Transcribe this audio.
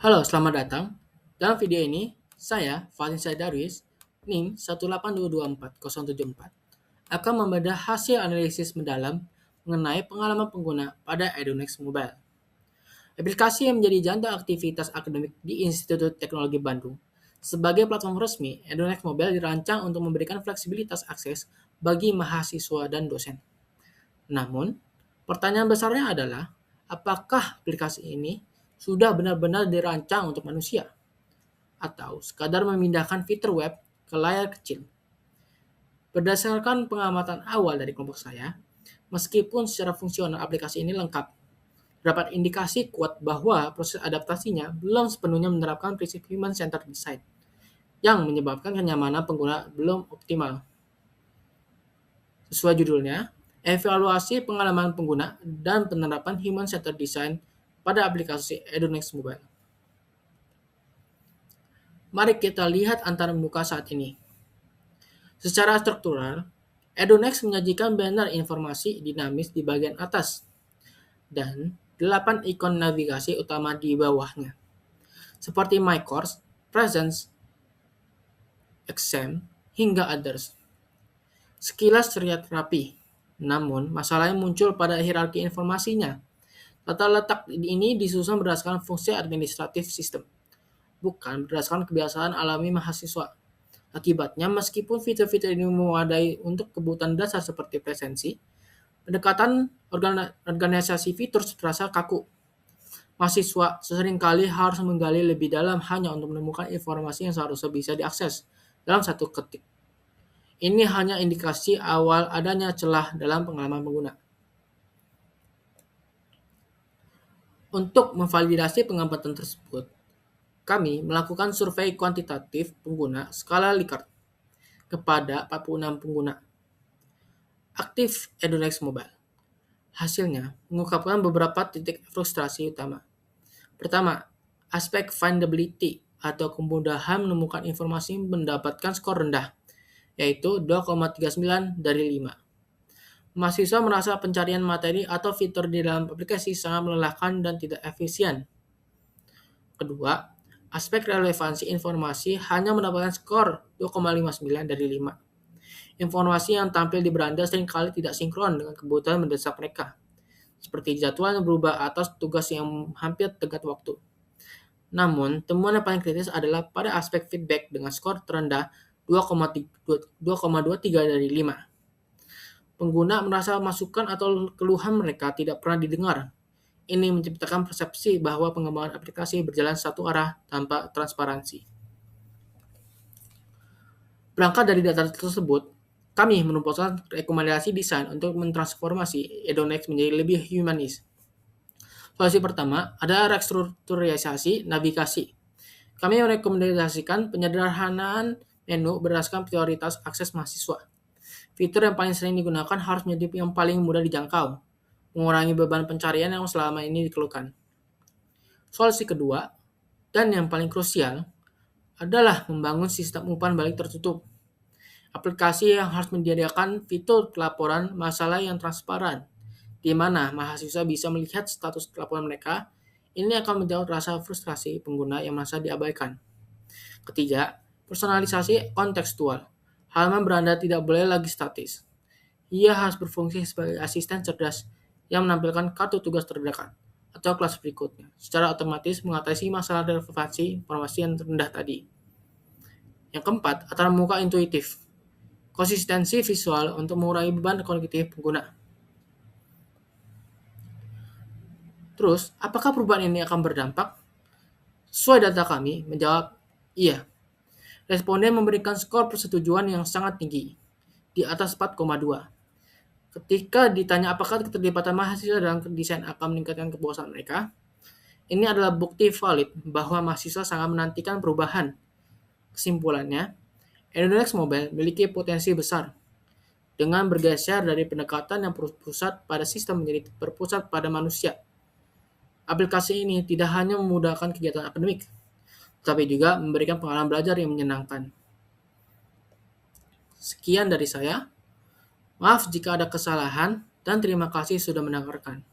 Halo, selamat datang. Dalam video ini, saya, Fatin Darwis, NIM 1822404, akan membedah hasil analisis mendalam mengenai pengalaman pengguna pada Edunex Mobile. Aplikasi yang menjadi jantung aktivitas akademik di Institut Teknologi Bandung. Sebagai platform resmi, Edunex Mobile dirancang untuk memberikan fleksibilitas akses bagi mahasiswa dan dosen. Namun, pertanyaan besarnya adalah, apakah aplikasi ini sudah benar-benar dirancang untuk manusia? Atau sekadar memindahkan fitur web ke layar kecil? Berdasarkan pengamatan awal dari kelompok saya, meskipun secara fungsional aplikasi ini lengkap, terdapat indikasi kuat bahwa proses adaptasinya belum sepenuhnya menerapkan prinsip human-centered design, yang menyebabkan kenyamanan pengguna belum optimal. Sesuai judulnya, evaluasi pengalaman pengguna dan penerapan human-centered design pada aplikasi Edunex Mobile. Mari kita lihat antara muka saat ini. Secara struktural, Edunex menyajikan banner informasi dinamis di bagian atas dan 8 ikon navigasi utama di bawahnya, seperti My Course, Presence, Exam, hingga Others. Sekilas terlihat rapi, namun masalahnya muncul pada hierarki informasinya. Tata letak ini disusun berdasarkan fungsi administratif sistem, bukan berdasarkan kebiasaan alami mahasiswa. Akibatnya, meskipun fitur-fitur ini memadai untuk kebutuhan dasar seperti presensi, pendekatan organisasi fitur terasa kaku. Mahasiswa seringkali harus menggali lebih dalam hanya untuk menemukan informasi yang seharusnya bisa diakses dalam satu ketik. Ini hanya indikasi awal adanya celah dalam pengalaman pengguna. Untuk memvalidasi pengamatan tersebut, kami melakukan survei kuantitatif pengguna skala Likert kepada 46 pengguna aktif Edunex Mobile. Hasilnya mengungkapkan beberapa titik frustrasi utama. Pertama, aspek findability atau kemudahan menemukan informasi mendapatkan skor rendah, yaitu 2,39 dari 5. Mahasiswa merasa pencarian materi atau fitur di dalam aplikasi sangat melelahkan dan tidak efisien. Kedua, aspek relevansi informasi hanya mendapatkan skor 2,59 dari 5. Informasi yang tampil di beranda seringkali tidak sinkron dengan kebutuhan mendesak mereka, seperti jadwal yang berubah atau tugas yang hampir tenggat waktu. Namun, temuan yang paling kritis adalah pada aspek feedback dengan skor terendah 2,23 dari 5. Pengguna merasa masukan atau keluhan mereka tidak pernah didengar. Ini menciptakan persepsi bahwa pengembangan aplikasi berjalan satu arah tanpa transparansi. Berangkat dari data tersebut, kami merumuskan rekomendasi desain untuk mentransformasi Edunex menjadi lebih humanis. Solusi pertama adalah restrukturisasi navigasi. Kami merekomendasikan penyederhanaan menu berdasarkan prioritas akses mahasiswa. Fitur yang paling sering digunakan harus menjadi yang paling mudah dijangkau, mengurangi beban pencarian yang selama ini dikeluhkan. Solusi kedua, dan yang paling krusial, adalah membangun sistem umpan balik tertutup. Aplikasi yang harus menyediakan fitur pelaporan masalah yang transparan, di mana mahasiswa bisa melihat status laporan mereka. Ini akan menjawab rasa frustrasi pengguna yang merasa diabaikan. Ketiga, personalisasi kontekstual. Halaman beranda tidak boleh lagi statis. Ia harus berfungsi sebagai asisten cerdas yang menampilkan kartu tugas terdekat atau kelas berikutnya, secara otomatis mengatasi masalah relevansi informasi yang rendah tadi. Yang keempat, antarmuka intuitif. Konsistensi visual untuk mengurangi beban kognitif pengguna. Terus, apakah perubahan ini akan berdampak? Sesuai data kami, menjawab iya. Responden memberikan skor persetujuan yang sangat tinggi, di atas 4,2. Ketika ditanya apakah keterlibatan mahasiswa dalam desain akan meningkatkan kepuasan mereka, ini adalah bukti valid bahwa mahasiswa sangat menantikan perubahan. Kesimpulannya, Edunex Mobile memiliki potensi besar. Dengan bergeser dari pendekatan yang berpusat pada sistem menjadi berpusat pada manusia. Aplikasi ini tidak hanya memudahkan kegiatan akademik, tetapi juga memberikan pengalaman belajar yang menyenangkan. Sekian dari saya. Maaf jika ada kesalahan dan terima kasih sudah mendengarkan.